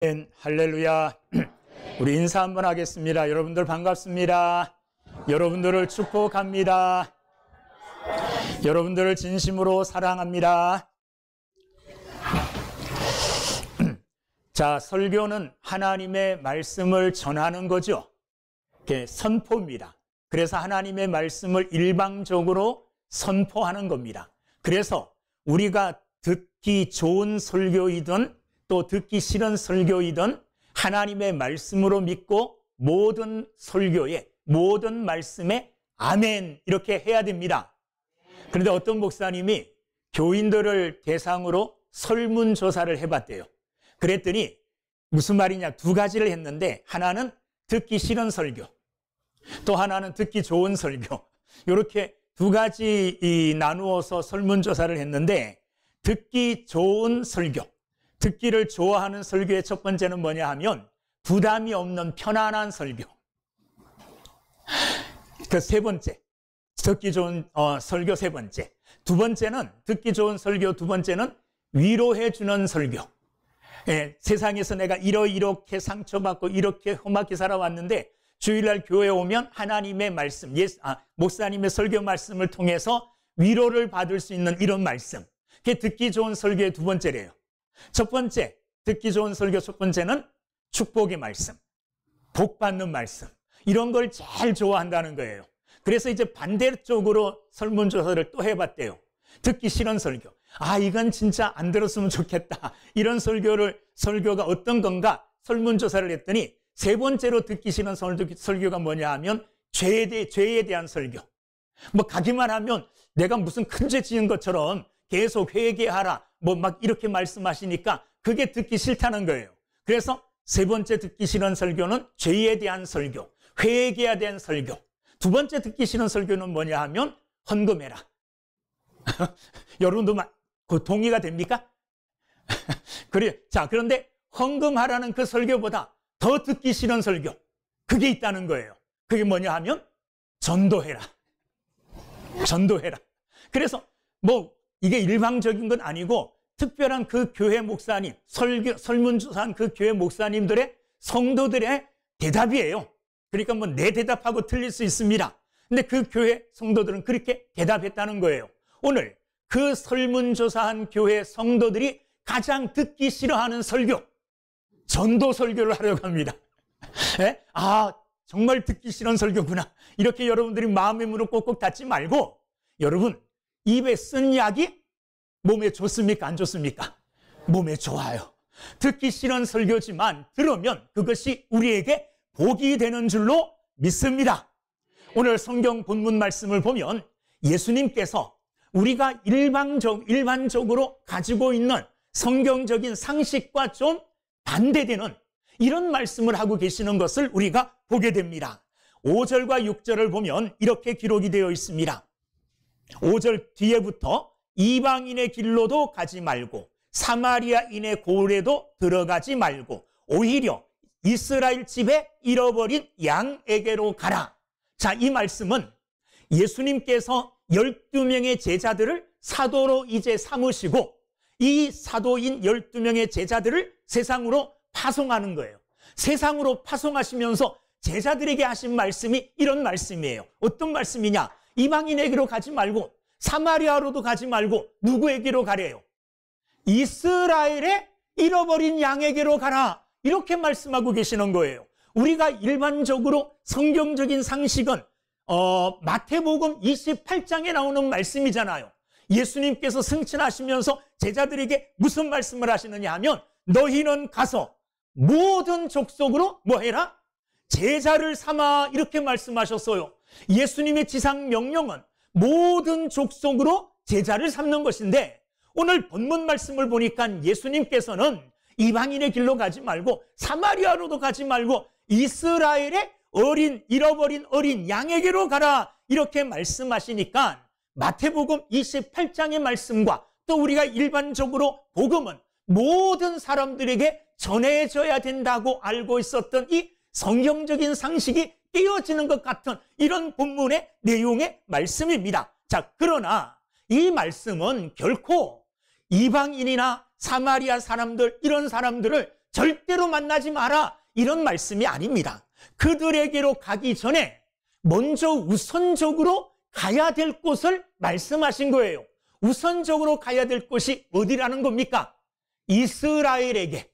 할렐루야. 우리 인사 한번 하겠습니다. 여러분들 반갑습니다. 여러분들을 축복합니다. 여러분들을 진심으로 사랑합니다. 자, 설교는 하나님의 말씀을 전하는 거죠. 선포입니다. 그래서 하나님의 말씀을 일방적으로 선포하는 겁니다. 그래서 우리가 듣기 좋은 설교이든 또 듣기 싫은 설교이든 하나님의 말씀으로 믿고 모든 설교에, 모든 말씀에 아멘 이렇게 해야 됩니다. 그런데 어떤 목사님이 교인들을 대상으로 설문조사를 해봤대요. 그랬더니 무슨 말이냐, 두 가지를 했는데 하나는 듣기 싫은 설교, 또 하나는 듣기 좋은 설교, 이렇게 두 가지 나누어서 설문조사를 했는데, 듣기 좋은 설교, 듣기를 좋아하는 설교의 첫 번째는 뭐냐 하면 부담이 없는 편안한 설교. 그 세 번째, 듣기 좋은 설교 세 번째. 두 번째는, 듣기 좋은 설교 두 번째는 위로해 주는 설교. 예, 세상에서 내가 이렇게 상처받고 이렇게 험하게 살아왔는데 주일날 교회에 오면 하나님의 말씀, 목사님의 설교 말씀을 통해서 위로를 받을 수 있는 이런 말씀. 그게 듣기 좋은 설교의 두 번째래요. 첫 번째, 듣기 좋은 설교 첫 번째는 축복의 말씀, 복 받는 말씀, 이런 걸 제일 좋아한다는 거예요. 그래서 이제 반대쪽으로 설문조사를 또 해봤대요. 듣기 싫은 설교, 이건 진짜 안 들었으면 좋겠다, 이런 설교가 어떤 건가 설문조사를 했더니 세 번째로 듣기 싫은 설교가 뭐냐 하면 죄에 대한 설교. 뭐 가기만 하면 내가 무슨 큰 죄 지은 것처럼 계속 회개하라, 뭐 막 이렇게 말씀하시니까 그게 듣기 싫다는 거예요. 그래서 세 번째 듣기 싫은 설교는 죄에 대한 설교, 회개에 대한 설교. 두 번째 듣기 싫은 설교는 뭐냐 하면 헌금해라. 여러분도 동의가 됩니까? 그래. 자, 그런데 헌금하라는 그 설교보다 더 듣기 싫은 설교, 그게 있다는 거예요. 그게 뭐냐 하면 전도해라. 전도해라. 그래서 뭐 이게 일방적인 건 아니고 특별한 그 교회 목사님, 설문조사한 그 교회 목사님들의, 성도들의 대답이에요. 그러니까 뭐 내 대답하고 틀릴 수 있습니다. 근데 그 교회 성도들은 그렇게 대답했다는 거예요. 오늘 그 설문조사한 교회 성도들이 가장 듣기 싫어하는 설교, 전도 설교를 하려고 합니다. 예? 정말 듣기 싫은 설교구나, 이렇게 여러분들이 마음의 문을 꼭꼭 닫지 말고, 여러분, 입에 쓴 약이 몸에 좋습니까? 안 좋습니까? 몸에 좋아요. 듣기 싫은 설교지만 들으면 그것이 우리에게 복이 되는 줄로 믿습니다. 오늘 성경 본문 말씀을 보면 예수님께서 우리가 일반적으로 가지고 있는 성경적인 상식과 좀 반대되는 이런 말씀을 하고 계시는 것을 우리가 보게 됩니다. 5절과 6절을 보면 이렇게 기록이 되어 있습니다. 5절 뒤에부터 이방인의 길로도 가지 말고 사마리아인의 고을에도 들어가지 말고 오히려 이스라엘 집에 잃어버린 양에게로 가라. 자, 이 말씀은 예수님께서 12명의 제자들을 사도로 이제 삼으시고 이 사도인 12명의 제자들을 세상으로 파송하는 거예요. 세상으로 파송하시면서 제자들에게 하신 말씀이 이런 말씀이에요. 어떤 말씀이냐? 이방인에게로 가지 말고 사마리아로도 가지 말고 누구에게로 가래요? 이스라엘의 잃어버린 양에게로 가라, 이렇게 말씀하고 계시는 거예요. 우리가 일반적으로 성경적인 상식은 마태복음 28장에 나오는 말씀이잖아요. 예수님께서 승천하시면서 제자들에게 무슨 말씀을 하시느냐 하면 너희는 가서 모든 족속으로 뭐 해라? 제자를 삼아, 이렇게 말씀하셨어요. 예수님의 지상 명령은 모든 족속으로 제자를 삼는 것인데, 오늘 본문 말씀을 보니까 예수님께서는 이방인의 길로 가지 말고 사마리아로도 가지 말고 이스라엘의 잃어버린 어린 양에게로 가라, 이렇게 말씀하시니까 마태복음 28장의 말씀과 또 우리가 일반적으로 복음은 모든 사람들에게 전해져야 된다고 알고 있었던 이 성경적인 상식이 깨어지는 것 같은 이런 본문의 내용의 말씀입니다. 자, 그러나 이 말씀은 결코 이방인이나 사마리아 사람들, 이런 사람들을 절대로 만나지 마라, 이런 말씀이 아닙니다. 그들에게로 가기 전에 먼저 우선적으로 가야 될 곳을 말씀하신 거예요. 우선적으로 가야 될 곳이 어디라는 겁니까? 이스라엘에게.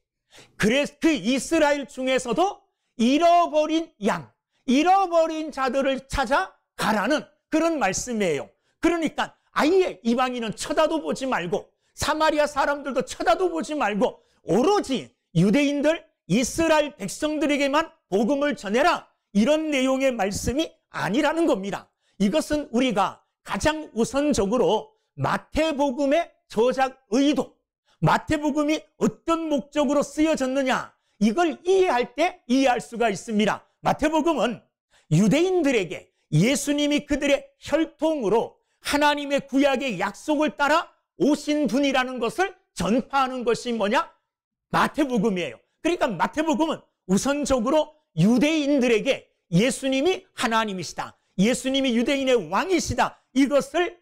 그래서 그 이스라엘 중에서도 잃어버린 양, 잃어버린 자들을 찾아 가라는 그런 말씀이에요. 그러니까 아예 이방인은 쳐다도 보지 말고 사마리아 사람들도 쳐다도 보지 말고 오로지 유대인들, 이스라엘 백성들에게만 복음을 전해라, 이런 내용의 말씀이 아니라는 겁니다. 이것은 우리가 가장 우선적으로 마태복음의 저작 의도, 마태복음이 어떤 목적으로 쓰여졌느냐, 이걸 이해할 때 이해할 수가 있습니다. 마태복음은 유대인들에게 예수님이 그들의 혈통으로 하나님의 구약의 약속을 따라 오신 분이라는 것을 전파하는 것이 뭐냐? 마태복음이에요. 그러니까 마태복음은 우선적으로 유대인들에게 예수님이 하나님이시다, 예수님이 유대인의 왕이시다, 이것을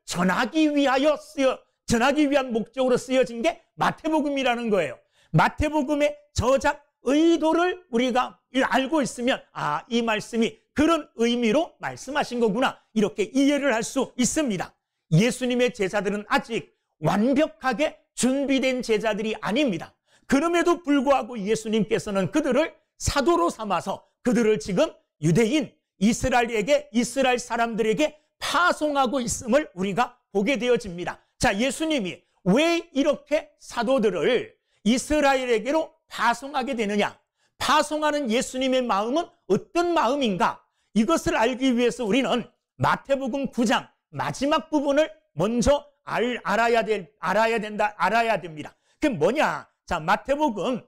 전하기 위한 목적으로 쓰여진 게 마태복음이라는 거예요. 마태복음의 저작 의도를 우리가 알고 있으면 이 말씀이 그런 의미로 말씀하신 거구나, 이렇게 이해를 할 수 있습니다. 예수님의 제자들은 아직 완벽하게 준비된 제자들이 아닙니다. 그럼에도 불구하고 예수님께서는 그들을 사도로 삼아서 그들을 지금 유대인, 이스라엘 사람들에게 파송하고 있음을 우리가 보게 되어집니다. 자, 예수님이 왜 이렇게 사도들을 이스라엘에게로 파송하게 되느냐? 파송하는 예수님의 마음은 어떤 마음인가? 이것을 알기 위해서 우리는 마태복음 9장 마지막 부분을 먼저 알아야 됩니다. 그게 뭐냐? 자, 마태복음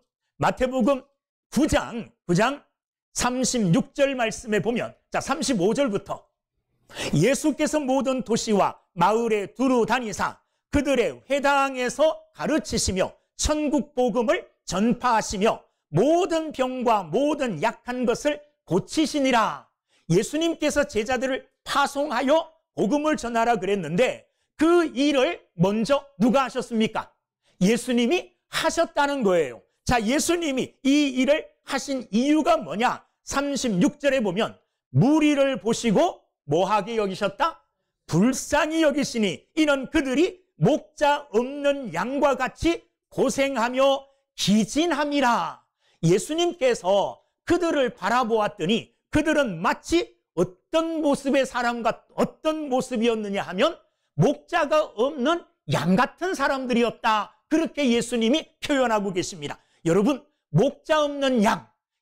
9장 36절 말씀에 보면, 자, 35절부터 예수께서 모든 도시와 마을에 두루 다니사 그들의 회당에서 가르치시며 천국 복음을 전파하시며 모든 병과 모든 약한 것을 고치시니라. 예수님께서 제자들을 파송하여 복음을 전하라 그랬는데 그 일을 먼저 누가 하셨습니까? 예수님이 하셨다는 거예요. 자, 예수님이 이 일을 하신 이유가 뭐냐? 36절에 보면 무리를 보시고 뭐하게 여기셨다? 불쌍히 여기시니 이는 그들이 목자 없는 양과 같이 고생하며 기진함이라. 예수님께서 그들을 바라보았더니 그들은 마치 어떤 모습의 사람과 어떤 모습이었느냐 하면 목자가 없는 양 같은 사람들이었다, 그렇게 예수님이 표현하고 계십니다. 여러분, 목자 없는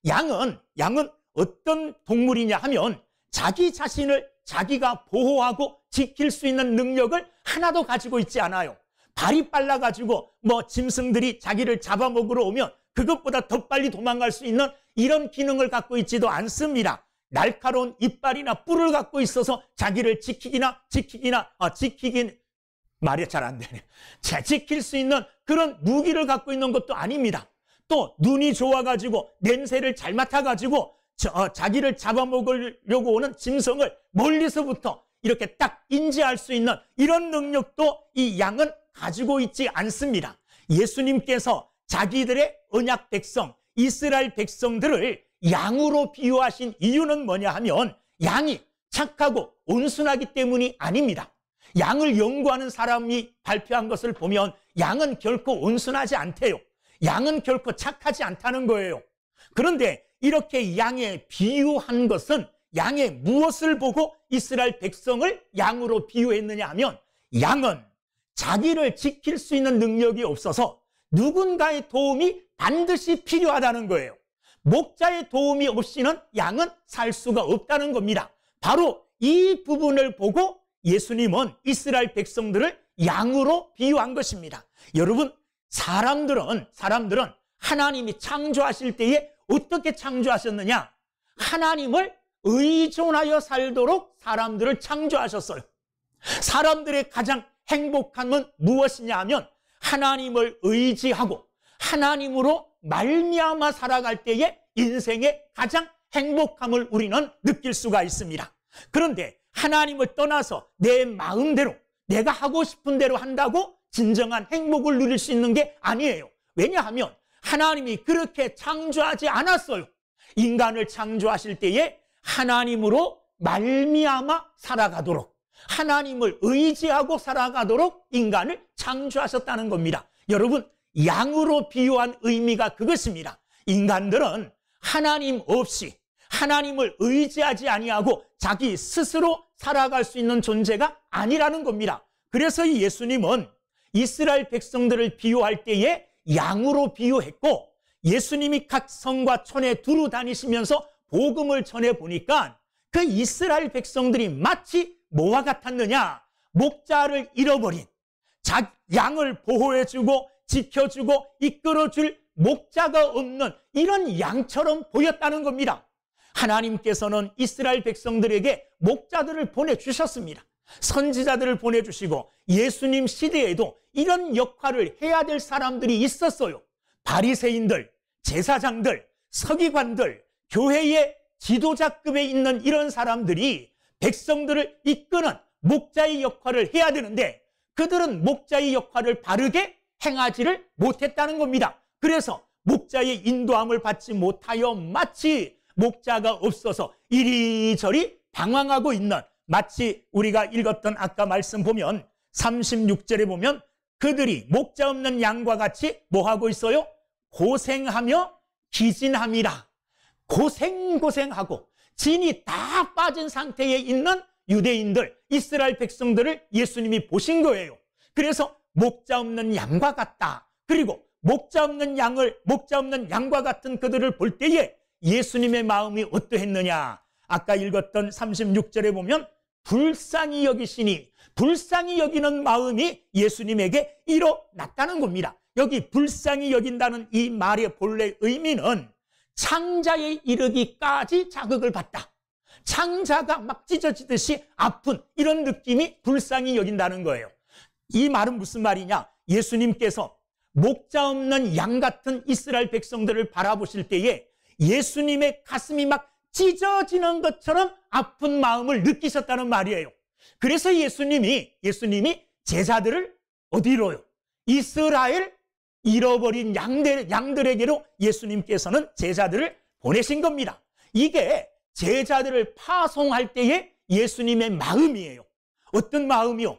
양은 어떤 동물이냐 하면 자기 자신을 자기가 보호하고 지킬 수 있는 능력을 하나도 가지고 있지 않아요. 발이 빨라가지고 짐승들이 자기를 잡아먹으러 오면 그것보다 더 빨리 도망갈 수 있는 이런 기능을 갖고 있지도 않습니다. 날카로운 이빨이나 뿔을 갖고 있어서 자기를 지키긴 말이 잘 안 되네. 지킬 수 있는 그런 무기를 갖고 있는 것도 아닙니다. 또 눈이 좋아가지고 냄새를 잘 맡아가지고 자기를 잡아먹으려고 오는 짐승을 멀리서부터 이렇게 딱 인지할 수 있는 이런 능력도 이 양은 가지고 있지 않습니다. 예수님께서 자기들의 언약 백성, 이스라엘 백성들을 양으로 비유하신 이유는 뭐냐 하면 양이 착하고 온순하기 때문이 아닙니다. 양을 연구하는 사람이 발표한 것을 보면 양은 결코 온순하지 않대요. 양은 결코 착하지 않다는 거예요. 그런데 이렇게 양에 비유한 것은 양의 무엇을 보고 이스라엘 백성을 양으로 비유했느냐 하면 양은 자기를 지킬 수 있는 능력이 없어서 누군가의 도움이 반드시 필요하다는 거예요. 목자의 도움이 없이는 양은 살 수가 없다는 겁니다. 바로 이 부분을 보고 예수님은 이스라엘 백성들을 양으로 비유한 것입니다. 여러분, 사람들은 하나님이 창조하실 때에 어떻게 창조하셨느냐? 하나님을 의존하여 살도록 사람들을 창조하셨어요. 사람들의 가장 행복함은 무엇이냐 하면 하나님을 의지하고 하나님으로 말미암아 살아갈 때에 인생의 가장 행복함을 우리는 느낄 수가 있습니다. 그런데 하나님을 떠나서 내 마음대로 내가 하고 싶은 대로 한다고 진정한 행복을 누릴 수 있는 게 아니에요. 왜냐하면 하나님이 그렇게 창조하지 않았어요. 인간을 창조하실 때에 하나님으로 말미암아 살아가도록, 하나님을 의지하고 살아가도록 인간을 창조하셨다는 겁니다. 여러분, 양으로 비유한 의미가 그것입니다. 인간들은 하나님 없이 하나님을 의지하지 아니하고 자기 스스로 살아갈 수 있는 존재가 아니라는 겁니다. 그래서 이 예수님은 이스라엘 백성들을 비유할 때에 양으로 비유했고, 예수님이 각 성과 촌에 두루 다니시면서 복음을 전해 보니까 그 이스라엘 백성들이 마치 뭐와 같았느냐? 목자를 잃어버린, 양을 보호해주고 지켜주고 이끌어줄 목자가 없는 이런 양처럼 보였다는 겁니다. 하나님께서는 이스라엘 백성들에게 목자들을 보내주셨습니다. 선지자들을 보내주시고 예수님 시대에도 이런 역할을 해야 될 사람들이 있었어요. 바리새인들, 제사장들, 서기관들, 교회의 지도자급에 있는 이런 사람들이 백성들을 이끄는 목자의 역할을 해야 되는데 그들은 목자의 역할을 바르게 행하지를 못했다는 겁니다. 그래서 목자의 인도함을 받지 못하여 마치 목자가 없어서 이리저리 방황하고 있는, 마치 우리가 읽었던 아까 말씀 보면 36절에 보면 그들이 목자 없는 양과 같이 뭐하고 있어요? 고생하며 기진함이라. 고생하고 진이 다 빠진 상태에 있는 유대인들, 이스라엘 백성들을 예수님이 보신 거예요. 그래서 목자 없는 양과 같다. 그리고 목자 없는 양과 같은 그들을 볼 때에 예수님의 마음이 어떠했느냐? 아까 읽었던 36절에 보면 불쌍히 여기시니, 불쌍히 여기는 마음이 예수님에게 일어났다는 겁니다. 여기 불쌍히 여긴다는 이 말의 본래 의미는 창자에 이르기까지 자극을 받다. 창자가 막 찢어지듯이 아픈 이런 느낌이 불쌍히 여긴다는 거예요. 이 말은 무슨 말이냐? 예수님께서 목자 없는 양 같은 이스라엘 백성들을 바라보실 때에 예수님의 가슴이 막 찢어지는 것처럼 아픈 마음을 느끼셨다는 말이에요. 그래서 예수님이 제자들을 어디로요? 이스라엘 잃어버린 양들에게로 예수님께서는 제자들을 보내신 겁니다. 이게 제자들을 파송할 때의 예수님의 마음이에요. 어떤 마음이요?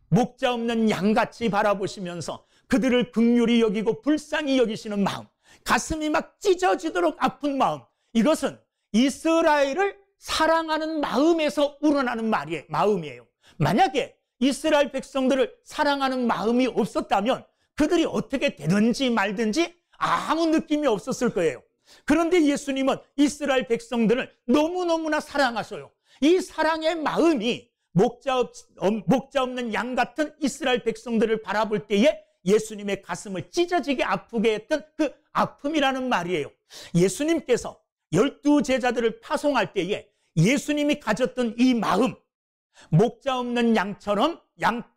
목자 없는 양같이 바라보시면서 그들을 긍휼히 여기고 불쌍히 여기시는 마음, 가슴이 막 찢어지도록 아픈 마음, 이것은 이스라엘을 사랑하는 마음에서 우러나는 마음이에요. 만약에 이스라엘 백성들을 사랑하는 마음이 없었다면 그들이 어떻게 되든지 말든지 아무 느낌이 없었을 거예요. 그런데 예수님은 이스라엘 백성들을 너무너무나 사랑하셔요. 이 사랑의 마음이 목자 없는 양 같은 이스라엘 백성들을 바라볼 때에 예수님의 가슴을 찢어지게 아프게 했던 그 아픔이라는 말이에요. 예수님께서 12 제자들을 파송할 때에 예수님이 가졌던 이 마음, 목자 없는 양처럼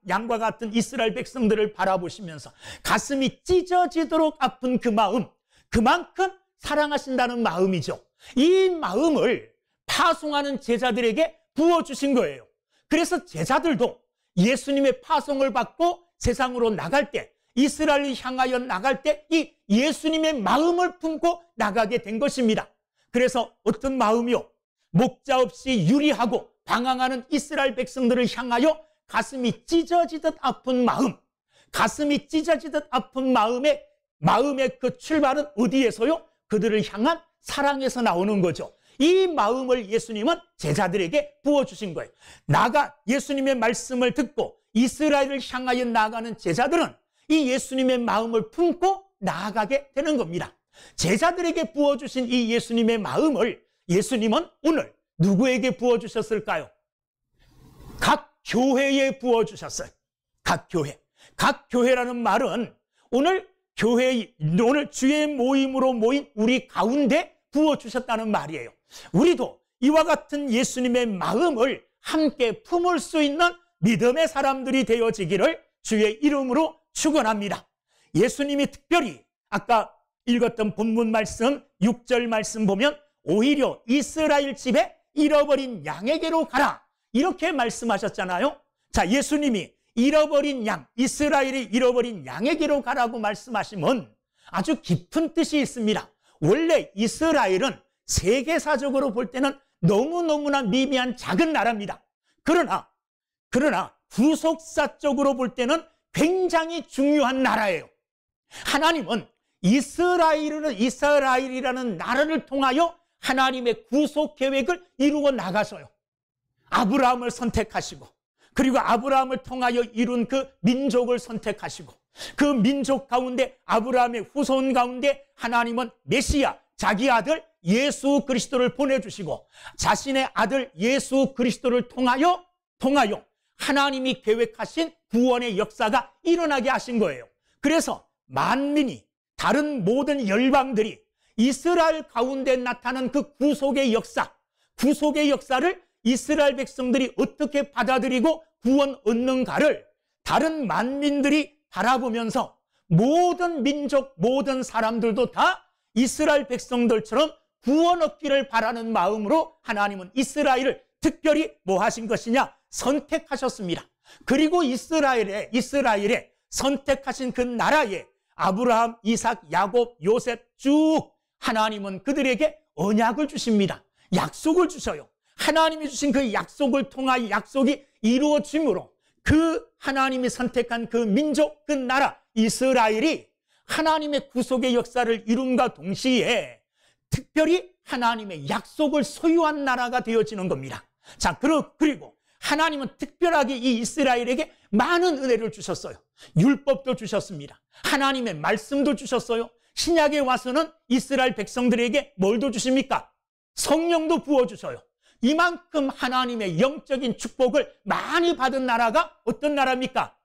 양과 같은 이스라엘 백성들을 바라보시면서 가슴이 찢어지도록 아픈 그 마음, 그만큼 사랑하신다는 마음이죠. 이 마음을 파송하는 제자들에게 부어주신 거예요. 그래서 제자들도 예수님의 파송을 받고 세상으로 나갈 때, 이스라엘을 향하여 나갈 때 이 예수님의 마음을 품고 나가게 된 것입니다. 그래서 어떤 마음이요? 목자 없이 유리하고 방황하는 이스라엘 백성들을 향하여 가슴이 찢어지듯 아픈 마음, 가슴이 찢어지듯 아픈 마음의 그 출발은 어디에서요? 그들을 향한 사랑에서 나오는 거죠. 이 마음을 예수님은 제자들에게 부어주신 거예요. 예수님의 말씀을 듣고 이스라엘을 향하여 나아가는 제자들은 이 예수님의 마음을 품고 나아가게 되는 겁니다. 제자들에게 부어주신 이 예수님의 마음을 예수님은 오늘 누구에게 부어주셨을까요? 각 교회에 부어주셨어요. 각 교회. 각 교회라는 말은 오늘 주의 모임으로 모인 우리 가운데 부어주셨다는 말이에요. 우리도 이와 같은 예수님의 마음을 함께 품을 수 있는 믿음의 사람들이 되어지기를 주의 이름으로 축원합니다. 예수님이 특별히 아까 읽었던 본문 말씀 6절 말씀 보면 오히려 이스라엘 집에 잃어버린 양에게로 가라 이렇게 말씀하셨잖아요. 자, 예수님이 잃어버린 양, 이스라엘이 잃어버린 양에게로 가라고 말씀하시면 아주 깊은 뜻이 있습니다. 원래 이스라엘은 세계사적으로 볼 때는 너무너무나 미미한 작은 나라입니다. 그러나 구속사적으로 볼 때는 굉장히 중요한 나라예요. 하나님은 이스라엘이라는 나라를 통하여 하나님의 구속 계획을 이루어 나가서요. 아브라함을 선택하시고, 그리고 아브라함을 통하여 이룬 그 민족을 선택하시고, 그 민족 가운데 아브라함의 후손 가운데 하나님은 메시아, 자기 아들 예수 그리스도를 보내주시고, 자신의 아들 예수 그리스도를 통하여 하나님이 계획하신 구원의 역사가 일어나게 하신 거예요. 그래서 만민이, 다른 모든 열방들이 이스라엘 가운데 나타난 그 구속의 역사를 이스라엘 백성들이 어떻게 받아들이고 구원 얻는가를 다른 만민들이 바라보면서 모든 민족, 모든 사람들도 다 이스라엘 백성들처럼 구원 얻기를 바라는 마음으로 하나님은 이스라엘을 특별히 뭐 하신 것이냐? 선택하셨습니다. 그리고 이스라엘에 선택하신 그 나라에 아브라함, 이삭, 야곱, 요셉 쭉 하나님은 그들에게 언약을 주십니다. 약속을 주셔요. 하나님이 주신 그 약속을 통하여 약속이 이루어짐으로 그 하나님이 선택한 그 민족, 그 나라 이스라엘이 하나님의 구속의 역사를 이룬과 동시에 특별히 하나님의 약속을 소유한 나라가 되어지는 겁니다. 자, 그리고 하나님은 특별하게 이 이스라엘에게 많은 은혜를 주셨어요. 율법도 주셨습니다. 하나님의 말씀도 주셨어요. 신약에 와서는 이스라엘 백성들에게 뭘도 주십니까? 성령도 부어주셔요. 이만큼 하나님의 영적인 축복을 많이 받은 나라가 어떤 나라입니까?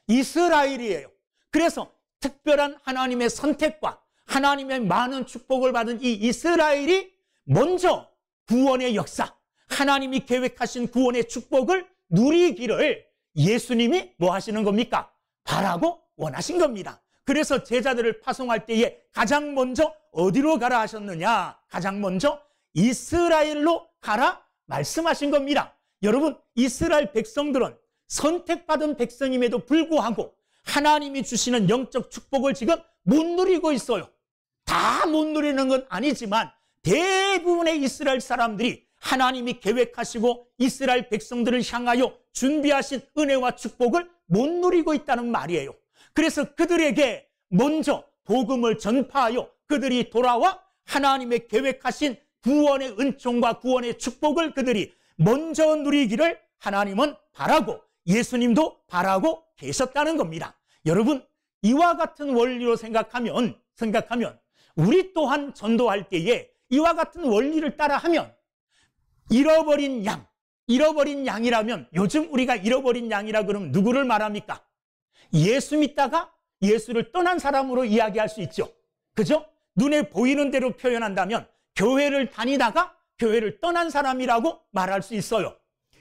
이스라엘이에요. 그래서 특별한 하나님의 선택과 하나님의 많은 축복을 받은 이 이스라엘이 먼저 구원의 역사, 하나님이 계획하신 구원의 축복을 누리기를 예수님이 뭐 하시는 겁니까? 바라고 원하신 겁니다. 그래서 제자들을 파송할 때에 가장 먼저 어디로 가라 하셨느냐? 가장 먼저 이스라엘로 가라 말씀하신 겁니다. 여러분, 이스라엘 백성들은 선택받은 백성임에도 불구하고 하나님이 주시는 영적 축복을 지금 못 누리고 있어요. 다 못 누리는 건 아니지만 대부분의 이스라엘 사람들이 하나님이 계획하시고 이스라엘 백성들을 향하여 준비하신 은혜와 축복을 못 누리고 있다는 말이에요. 그래서 그들에게 먼저 복음을 전파하여 그들이 돌아와 하나님의 계획하신 구원의 은총과 구원의 축복을 그들이 먼저 누리기를 하나님은 바라고 예수님도 바라고 계셨다는 겁니다. 여러분, 이와 같은 원리로 생각하면 우리 또한 전도할 때에 이와 같은 원리를 따라하면 잃어버린 양이라면 요즘 우리가 잃어버린 양이라 그러면 누구를 말합니까? 예수 믿다가 예수를 떠난 사람으로 이야기할 수 있죠. 그죠? 눈에 보이는 대로 표현한다면 교회를 다니다가 교회를 떠난 사람이라고 말할 수 있어요.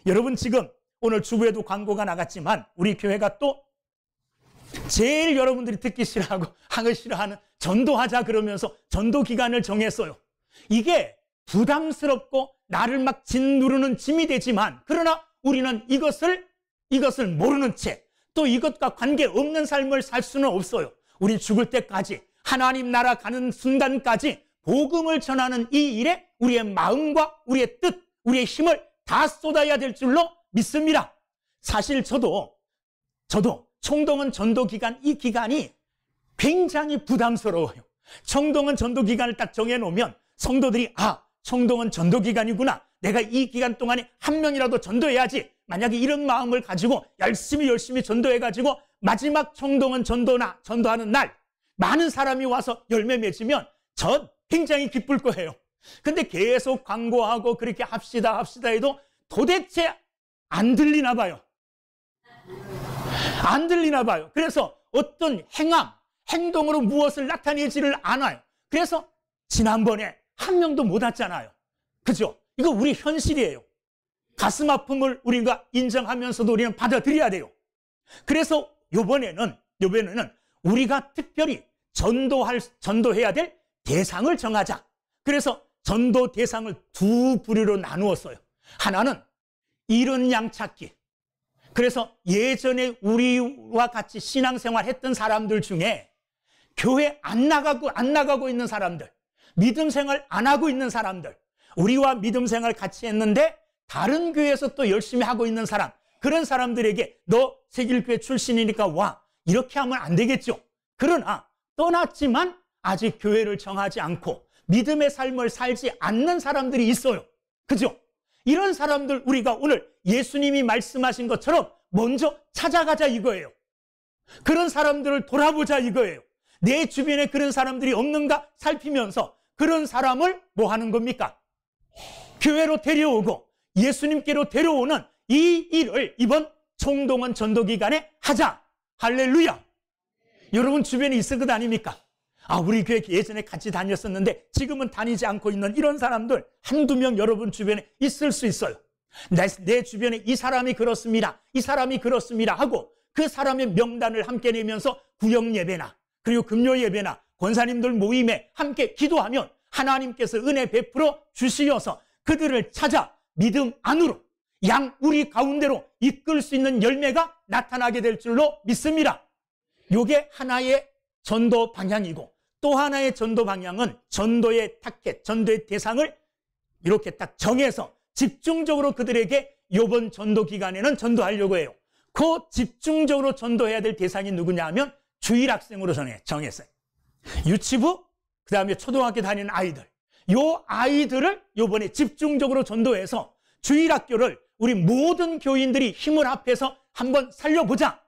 여러분, 지금 오늘 주부에도 광고가 나갔지만 우리 교회가 또 제일 여러분들이 듣기 싫어하고 하기 싫어하는 전도하자 그러면서 전도 기간을 정했어요. 이게 부담스럽고 나를 막 짓누르는 짐이 되지만 그러나 우리는 이것을 모르는 채 또 이것과 관계없는 삶을 살 수는 없어요. 우리 죽을 때까지 하나님 나라 가는 순간까지 복음을 전하는 이 일에 우리의 마음과 우리의 뜻, 우리의 힘을 다 쏟아야 될 줄로 믿습니다. 사실 저도 청동은 전도 기간, 이 기간이 굉장히 부담스러워요. 청동은 전도 기간을 딱 정해놓으면 성도들이 청동은 전도 기간이구나. 내가 이 기간 동안에 한 명이라도 전도해야지. 만약에 이런 마음을 가지고 열심히 전도해가지고 마지막 청동은 전도하는 날 많은 사람이 와서 열매 맺으면 전 굉장히 기쁠 거예요. 근데 계속 광고하고 그렇게 합시다 해도 도대체 안 들리나 봐요. 그래서 어떤 행동으로 무엇을 나타내지를 않아요. 그래서 지난번에 한 명도 못 왔잖아요. 그죠? 이거 우리 현실이에요. 가슴 아픔을 우리가 인정하면서도 우리는 받아들여야 돼요. 그래서 요번에는 우리가 특별히 전도해야 될 대상을 정하자. 그래서 전도 대상을 두 부류로 나누었어요. 하나는 잃은 양 찾기. 그래서 예전에 우리와 같이 신앙생활 했던 사람들 중에 교회 안 나가고 있는 사람들, 믿음 생활 안 하고 있는 사람들, 우리와 믿음 생활 같이 했는데 다른 교회에서 또 열심히 하고 있는 사람, 그런 사람들에게 너 세길교회 출신이니까 와, 이렇게 하면 안 되겠죠. 그러나 떠났지만 아직 교회를 정하지 않고 믿음의 삶을 살지 않는 사람들이 있어요. 그죠? 이런 사람들 우리가 오늘 예수님이 말씀하신 것처럼 먼저 찾아가자 이거예요. 그런 사람들을 돌아보자 이거예요. 내 주변에 그런 사람들이 없는가 살피면서 그런 사람을 뭐 하는 겁니까? 교회로 데려오고 예수님께로 데려오는 이 일을 이번 총동원 전도기간에 하자. 할렐루야. 여러분 주변에 있을 것 아닙니까? 아, 우리 교회 예전에 같이 다녔었는데 지금은 다니지 않고 있는 이런 사람들 한두 명 여러분 주변에 있을 수 있어요. 내 주변에 이 사람이 그렇습니다, 이 사람이 그렇습니다 하고 그 사람의 명단을 함께 내면서 구역 예배나 그리고 금요 예배나 권사님들 모임에 함께 기도하면 하나님께서 은혜 베풀어 주시어서 그들을 찾아 믿음 안으로 우리 가운데로 이끌 수 있는 열매가 나타나게 될 줄로 믿습니다. 이게 하나의 전도 방향이고 또 하나의 전도 방향은 전도의 타겟, 전도의 대상을 이렇게 딱 정해서 집중적으로 그들에게 이번 전도 기간에는 전도하려고 해요. 그 집중적으로 전도해야 될 대상이 누구냐 하면 주일학생으로 정했어요. 유치부, 그 다음에 초등학교 다니는 아이들. 요 아이들을 요번에 집중적으로 전도해서 주일학교를 우리 모든 교인들이 힘을 합해서 한번 살려보자.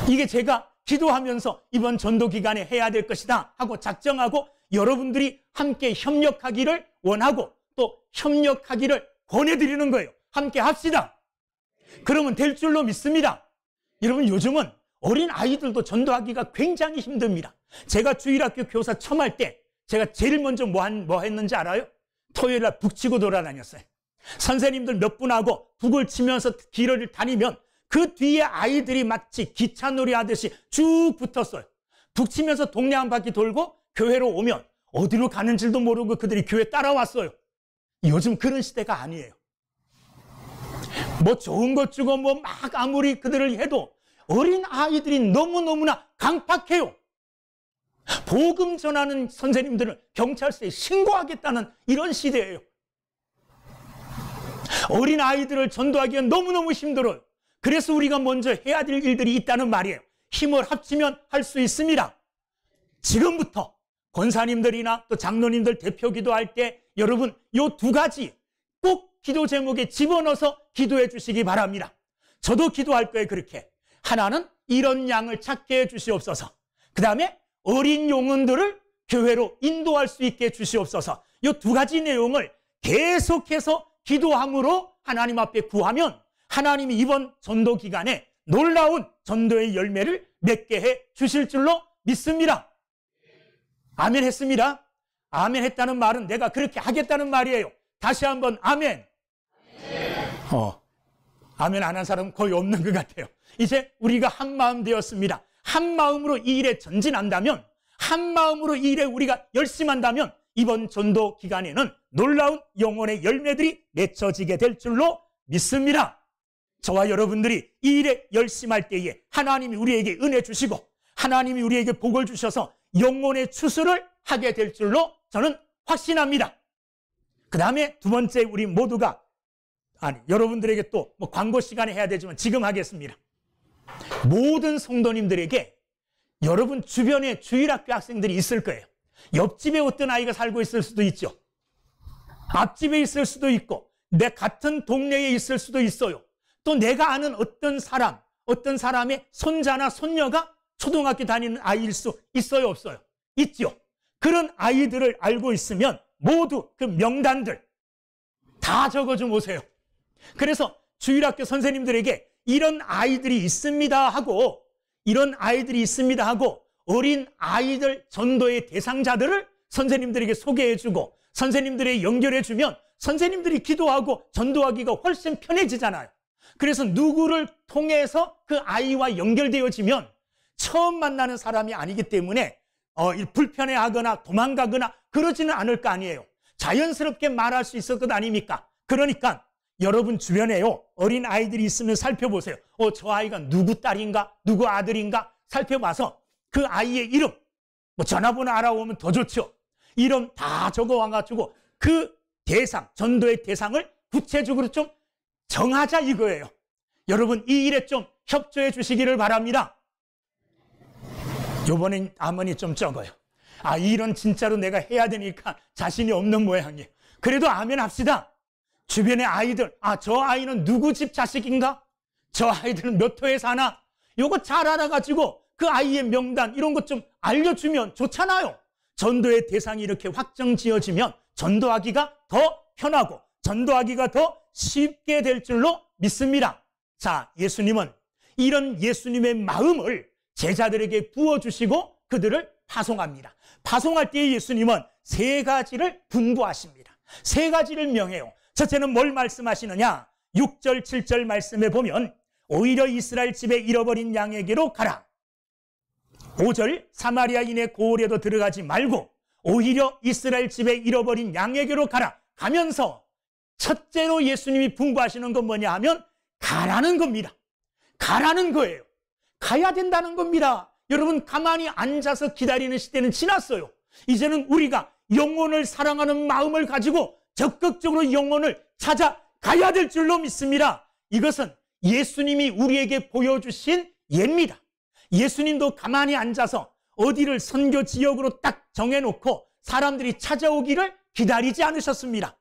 이게 제가 기도하면서 이번 전도 기간에 해야 될 것이다 하고 작정하고 여러분들이 함께 협력하기를 원하고 또 협력하기를 권해드리는 거예요. 함께 합시다. 그러면 될 줄로 믿습니다. 여러분 요즘은 어린 아이들도 전도하기가 굉장히 힘듭니다. 제가 주일학교 교사 처음 할 때 제가 제일 먼저 뭐 했는지 알아요? 토요일 날 북치고 돌아다녔어요. 선생님들 몇 분하고 북을 치면서 길을 다니면 그 뒤에 아이들이 마치 기차놀이 하듯이 쭉 붙었어요. 북치면서 동네 한 바퀴 돌고 교회로 오면 어디로 가는 줄도 모르고 그들이 교회 따라왔어요. 요즘 그런 시대가 아니에요. 뭐 좋은 것 주고 뭐 막 아무리 그들을 해도 어린 아이들이 너무너무나 강팍해요. 복음 전하는 선생님들은 경찰서에 신고하겠다는 이런 시대예요. 어린 아이들을 전도하기엔 너무너무 힘들어요. 그래서 우리가 먼저 해야 될 일들이 있다는 말이에요. 힘을 합치면 할 수 있습니다. 지금부터 권사님들이나 또 장로님들 대표 기도할 때 여러분 요 두 가지 꼭 기도 제목에 집어넣어서 기도해 주시기 바랍니다. 저도 기도할 거예요. 그렇게 하나는 이런 양을 찾게 해 주시옵소서. 그 다음에 어린 영혼들을 교회로 인도할 수 있게 해 주시옵소서. 이 두 가지 내용을 계속해서 기도함으로 하나님 앞에 구하면 하나님이 이번 전도 기간에 놀라운 전도의 열매를 맺게 해 주실 줄로 믿습니다. 아멘 했습니다. 아멘 했다는 말은 내가 그렇게 하겠다는 말이에요. 다시 한번 아멘. 아멘 안 한 사람은 거의 없는 것 같아요. 이제 우리가 한 마음 되었습니다. 한 마음으로 이 일에 전진한다면, 한 마음으로 이 일에 우리가 열심한다면 이번 전도 기간에는 놀라운 영혼의 열매들이 맺혀지게 될 줄로 믿습니다. 저와 여러분들이 이 일에 열심할 때에 하나님이 우리에게 은혜 주시고 하나님이 우리에게 복을 주셔서 영혼의 추수를 하게 될 줄로 저는 확신합니다. 그 다음에 두 번째 우리 모두가 여러분들에게 또 뭐 광고 시간에 해야 되지만 지금 하겠습니다. 모든 성도님들에게 여러분 주변에 주일학교 학생들이 있을 거예요. 옆집에 어떤 아이가 살고 있을 수도 있죠. 앞집에 있을 수도 있고 내 같은 동네에 있을 수도 있어요. 또 내가 아는 어떤 사람의 손자나 손녀가 초등학교 다니는 아이일 수 있어요, 없어요? 있죠. 그런 아이들을 알고 있으면 모두 그 명단들 다 적어좀 오세요. 그래서 주일학교 선생님들에게 이런 아이들이 있습니다 하고 어린 아이들 전도의 대상자들을 선생님들에게 소개해주고 선생님들에게 연결해주면 선생님들이 기도하고 전도하기가 훨씬 편해지잖아요. 그래서 누구를 통해서 그 아이와 연결되어지면 처음 만나는 사람이 아니기 때문에 불편해하거나 도망가거나 그러지는 않을 거 아니에요. 자연스럽게 말할 수 있을 것 아닙니까? 그러니까 여러분 주변에요 어린 아이들이 있으면 살펴보세요. 저 아이가 누구 딸인가 누구 아들인가 살펴봐서 그 아이의 이름, 뭐 전화번호 알아오면 더 좋죠. 이름 다 적어와가지고 그 대상, 전도의 대상을 구체적으로 좀 정하자 이거예요. 여러분 이 일에 좀 협조해 주시기를 바랍니다. 요번엔 아멘이 좀 적어요. 이 일은 진짜로 내가 해야 되니까 자신이 없는 모양이에요. 그래도 아멘 합시다. 주변의 아이들, 저 아이는 누구 집 자식인가? 저 아이들은 몇 호에 사나? 요거 잘 알아가지고 그 아이의 명단 이런 것 좀 알려주면 좋잖아요. 전도의 대상이 이렇게 확정 지어지면 전도하기가 더 편하고 전도하기가 더 쉽게 될 줄로 믿습니다. 자, 예수님은 이런 예수님의 마음을 제자들에게 부어주시고 그들을 파송합니다. 파송할 때 예수님은 세 가지를 분부하십니다. 세 가지를 명해요. 첫째는 뭘 말씀하시느냐? 6절, 7절 말씀에 보면 오히려 이스라엘 집에 잃어버린 양에게로 가라. 5절, 사마리아인의 고을에도 들어가지 말고 오히려 이스라엘 집에 잃어버린 양에게로 가라. 가면서 첫째로 예수님이 분부하시는 건 뭐냐 하면 가라는 겁니다. 가라는 거예요. 가야 된다는 겁니다. 여러분 가만히 앉아서 기다리는 시대는 지났어요. 이제는 우리가 영혼을 사랑하는 마음을 가지고 적극적으로 영혼을 찾아가야 될 줄로 믿습니다. 이것은 예수님이 우리에게 보여주신 예입니다. 예수님도 가만히 앉아서 어디를 선교 지역으로 딱 정해놓고 사람들이 찾아오기를 기다리지 않으셨습니다.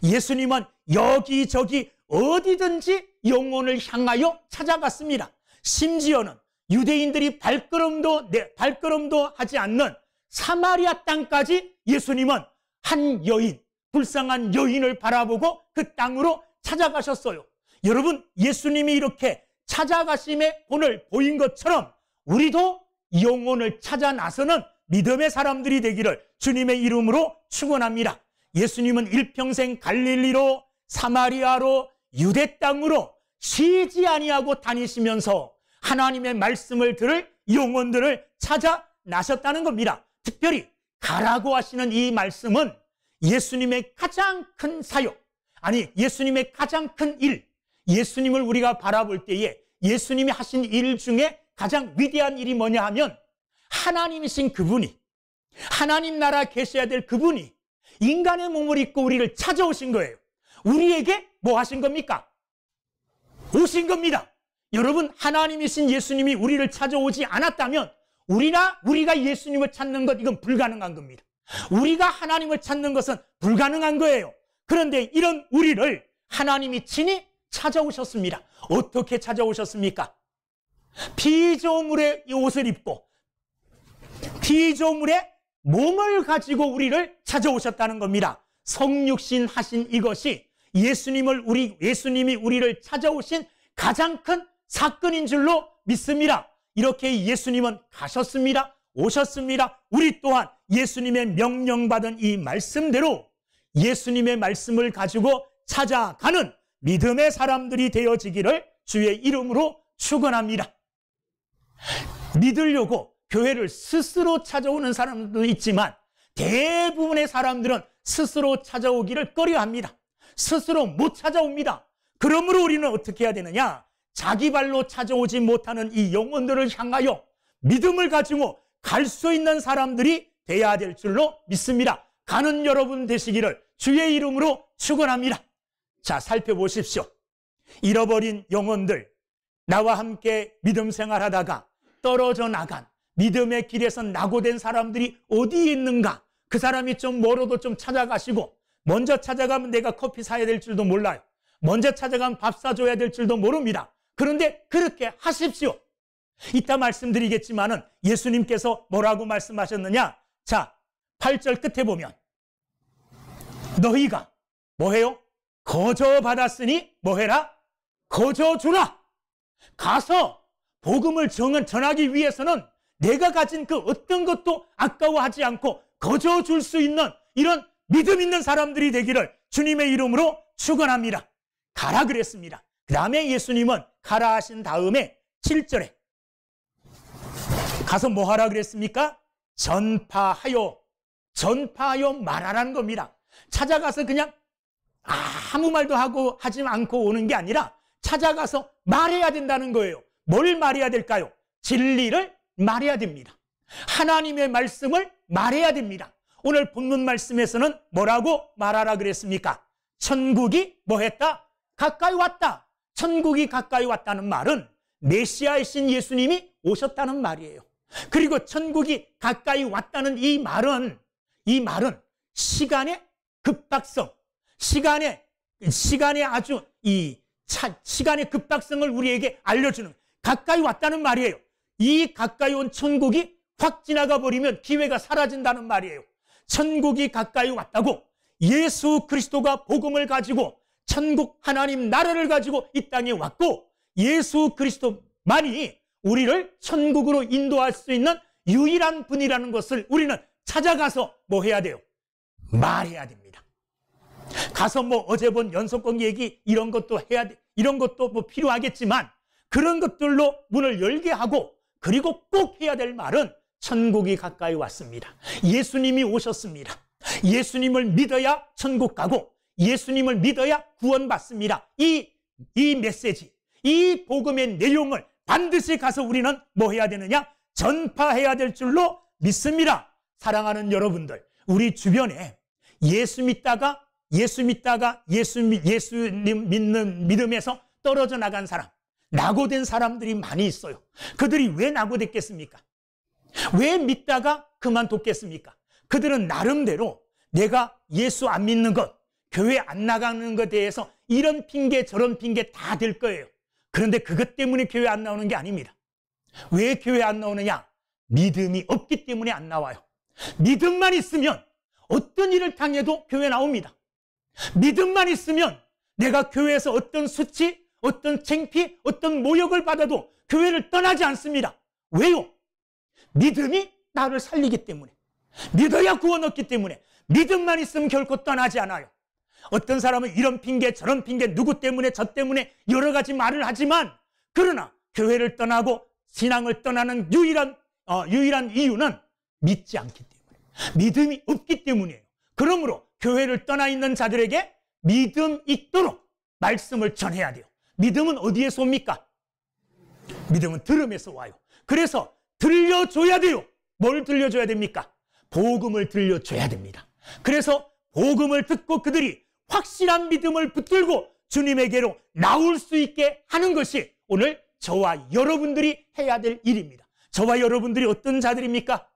예수님은 여기저기 어디든지 영혼을 향하여 찾아갔습니다. 심지어는 유대인들이 발걸음도 하지 않는 사마리아 땅까지 예수님은 한 여인, 불쌍한 여인을 바라보고 그 땅으로 찾아가셨어요. 여러분, 예수님이 이렇게 찾아가심의 본을 보인 것처럼 우리도 영혼을 찾아 나서는 믿음의 사람들이 되기를 주님의 이름으로 축원합니다. 예수님은 일평생 갈릴리로, 사마리아로, 유대 땅으로 쉬지 아니하고 다니시면서 하나님의 말씀을 들을 영혼들을 찾아 나셨다는 겁니다. 특별히 가라고 하시는 이 말씀은 예수님의 가장 큰 사역, 예수님의 가장 큰 일, 예수님을 우리가 바라볼 때에 예수님이 하신 일 중에 가장 위대한 일이 뭐냐 하면 하나님이신 그분이, 하나님 나라 계셔야 될 그분이 인간의 몸을 입고 우리를 찾아오신 거예요. 우리에게 뭐 하신 겁니까? 오신 겁니다. 여러분, 하나님이신 예수님이 우리를 찾아오지 않았다면 우리가 예수님을 찾는 것, 이건 불가능한 겁니다. 우리가 하나님을 찾는 것은 불가능한 거예요. 그런데 이런 우리를 하나님이 친히 찾아오셨습니다. 어떻게 찾아오셨습니까? 피조물의 옷을 입고 피조물의 몸을 가지고 우리를 찾아오셨다는 겁니다. 성육신 하신 이것이 예수님이 우리를 찾아오신 가장 큰 사건인 줄로 믿습니다. 이렇게 예수님은 가셨습니다. 오셨습니다. 우리 또한 예수님의 명령받은 이 말씀대로 예수님의 말씀을 가지고 찾아가는 믿음의 사람들이 되어지기를 주의 이름으로 축원합니다. 믿으려고 교회를 스스로 찾아오는 사람도 있지만 대부분의 사람들은 스스로 찾아오기를 꺼려합니다. 스스로 못 찾아옵니다. 그러므로 우리는 어떻게 해야 되느냐? 자기 발로 찾아오지 못하는 이 영혼들을 향하여 믿음을 가지고 갈 수 있는 사람들이 돼야 될 줄로 믿습니다. 가는 여러분 되시기를 주의 이름으로 축원합니다. 자, 살펴보십시오. 잃어버린 영혼들, 나와 함께 믿음 생활하다가 떨어져 나간 믿음의 길에서 낙오된 사람들이 어디에 있는가? 그 사람이 좀 멀어도 좀 찾아가시고, 먼저 찾아가면 내가 커피 사야 될 줄도 몰라요. 먼저 찾아가면 밥 사줘야 될 줄도 모릅니다. 그런데 그렇게 하십시오. 이따 말씀드리겠지만은 예수님께서 뭐라고 말씀하셨느냐? 자, 8절 끝에 보면 너희가 뭐해요? 거저 받았으니 뭐해라? 거저 주라. 가서 복음을 전하기 위해서는 내가 가진 그 어떤 것도 아까워하지 않고 거저 줄 수 있는 이런 믿음 있는 사람들이 되기를 주님의 이름으로 축원합니다. 가라 그랬습니다. 그 다음에 예수님은 가라 하신 다음에 7절에 가서 뭐 하라 그랬습니까? 전파하여 말하라는 겁니다. 찾아가서 그냥 아무 말도 하지 않고 오는 게 아니라 찾아가서 말해야 된다는 거예요. 뭘 말해야 될까요? 진리를 말해야 됩니다. 하나님의 말씀을 말해야 됩니다. 오늘 본문 말씀에서는 뭐라고 말하라 그랬습니까? 천국이 뭐했다? 가까이 왔다. 천국이 가까이 왔다는 말은 메시아이신 예수님이 오셨다는 말이에요. 그리고 천국이 가까이 왔다는 이 말은 시간의 급박성, 시간의 아주 시간의 급박성을 우리에게 알려주는, 가까이 왔다는 말이에요. 이 가까이 온 천국이 확 지나가 버리면 기회가 사라진다는 말이에요. 천국이 가까이 왔다고, 예수 그리스도가 복음을 가지고 천국 하나님 나라를 가지고 이 땅에 왔고, 예수 그리스도만이 우리를 천국으로 인도할 수 있는 유일한 분이라는 것을 우리는 찾아가서 뭐 해야 돼요? 말해야 됩니다. 가서 뭐 어제 본 연속극 얘기 이런 것도 해야 돼. 이런 것도 뭐 필요하겠지만 그런 것들로 문을 열게 하고, 그리고 꼭 해야 될 말은 천국이 가까이 왔습니다. 예수님이 오셨습니다. 예수님을 믿어야 천국 가고 예수님을 믿어야 구원받습니다. 이 메시지, 이 복음의 내용을 반드시 가서 우리는 뭐 해야 되느냐? 전파해야 될 줄로 믿습니다. 사랑하는 여러분들, 우리 주변에 예수님 믿는 믿음에서 떨어져 나간 사람, 낙오된 사람들이 많이 있어요. 그들이 왜 낙오됐겠습니까? 왜 믿다가 그만뒀겠습니까? 그들은 나름대로 내가 예수 안 믿는 것, 교회 안 나가는 것에 대해서 이런 핑계 저런 핑계 다 될 거예요. 그런데 그것 때문에 교회 안 나오는 게 아닙니다. 왜 교회 안 나오느냐? 믿음이 없기 때문에 안 나와요. 믿음만 있으면 어떤 일을 당해도 교회 나옵니다. 믿음만 있으면 내가 교회에서 어떤 수치, 어떤 창피, 어떤 모욕을 받아도 교회를 떠나지 않습니다. 왜요? 믿음이 나를 살리기 때문에, 믿어야 구원 얻기 때문에, 믿음만 있으면 결코 떠나지 않아요. 어떤 사람은 이런 핑계 저런 핑계, 누구 때문에 저 때문에 여러 가지 말을 하지만, 그러나 교회를 떠나고 신앙을 떠나는 유일한 이유는 믿지 않기 때문에, 믿음이 없기 때문이에요. 그러므로 교회를 떠나 있는 자들에게 믿음 있도록 말씀을 전해야 돼요. 믿음은 어디에서 옵니까? 믿음은 들음에서 와요. 그래서 들려줘야 돼요. 뭘 들려줘야 됩니까? 복음을 들려줘야 됩니다. 그래서 복음을 듣고 그들이 확실한 믿음을 붙들고 주님에게로 나올 수 있게 하는 것이 오늘 저와 여러분들이 해야 될 일입니다. 저와 여러분들이 어떤 자들입니까?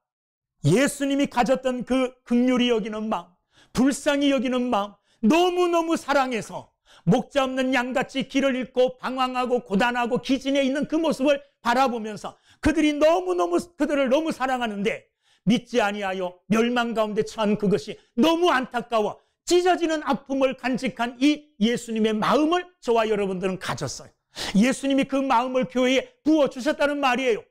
예수님이 가졌던 그 긍휼히 여기는 마음, 불쌍히 여기는 마음, 너무너무 사랑해서 목자 없는 양같이 길을 잃고 방황하고 고단하고 기진해 있는 그 모습을 바라보면서 그들을 너무 사랑하는데 믿지 아니하여 멸망 가운데 처한 그것이 너무 안타까워 찢어지는 아픔을 간직한 이 예수님의 마음을 저와 여러분들은 가졌어요. 예수님이 그 마음을 교회에 부어주셨다는 말이에요.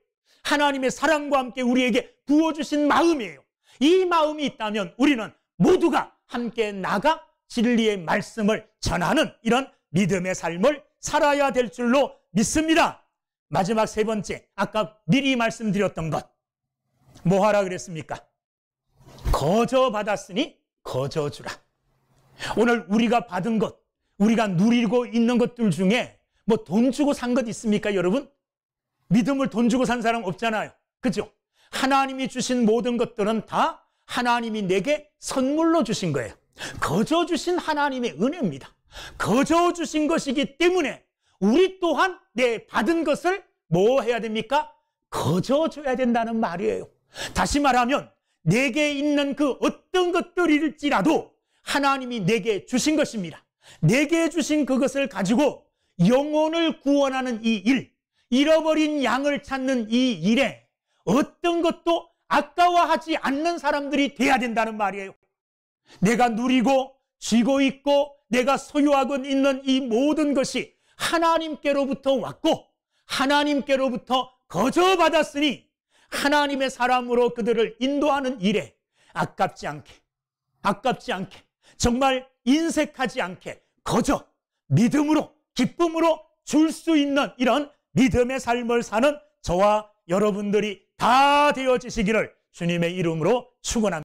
하나님의 사랑과 함께 우리에게 부어주신 마음이에요. 이 마음이 있다면 우리는 모두가 함께 나가 진리의 말씀을 전하는 이런 믿음의 삶을 살아야 될 줄로 믿습니다. 마지막 세 번째, 아까 미리 말씀드렸던 것, 뭐 하라 그랬습니까? 거저 받았으니 거저 주라. 오늘 우리가 받은 것, 우리가 누리고 있는 것들 중에 뭐 돈 주고 산 것 있습니까, 여러분? 믿음을 돈 주고 산 사람 없잖아요. 그죠? 하나님이 주신 모든 것들은 다 하나님이 내게 선물로 주신 거예요. 거저 주신 하나님의 은혜입니다. 거저 주신 것이기 때문에 우리 또한 내 받은 것을 뭐 해야 됩니까? 거저 줘야 된다는 말이에요. 다시 말하면 내게 있는 그 어떤 것들일지라도 하나님이 내게 주신 것입니다. 내게 주신 그것을 가지고 영혼을 구원하는 이 일, 잃어버린 양을 찾는 이 일에 어떤 것도 아까워하지 않는 사람들이 돼야 된다는 말이에요. 내가 누리고 쥐고 있고 내가 소유하고 있는 이 모든 것이 하나님께로부터 왔고 하나님께로부터 거저 받았으니 하나님의 사람으로 그들을 인도하는 일에 아깝지 않게 정말 인색하지 않게 거저 믿음으로 기쁨으로 줄 수 있는 이런 믿음의 삶을 사는 저와 여러분들이 다 되어지시기를 주님의 이름으로 축원합니다.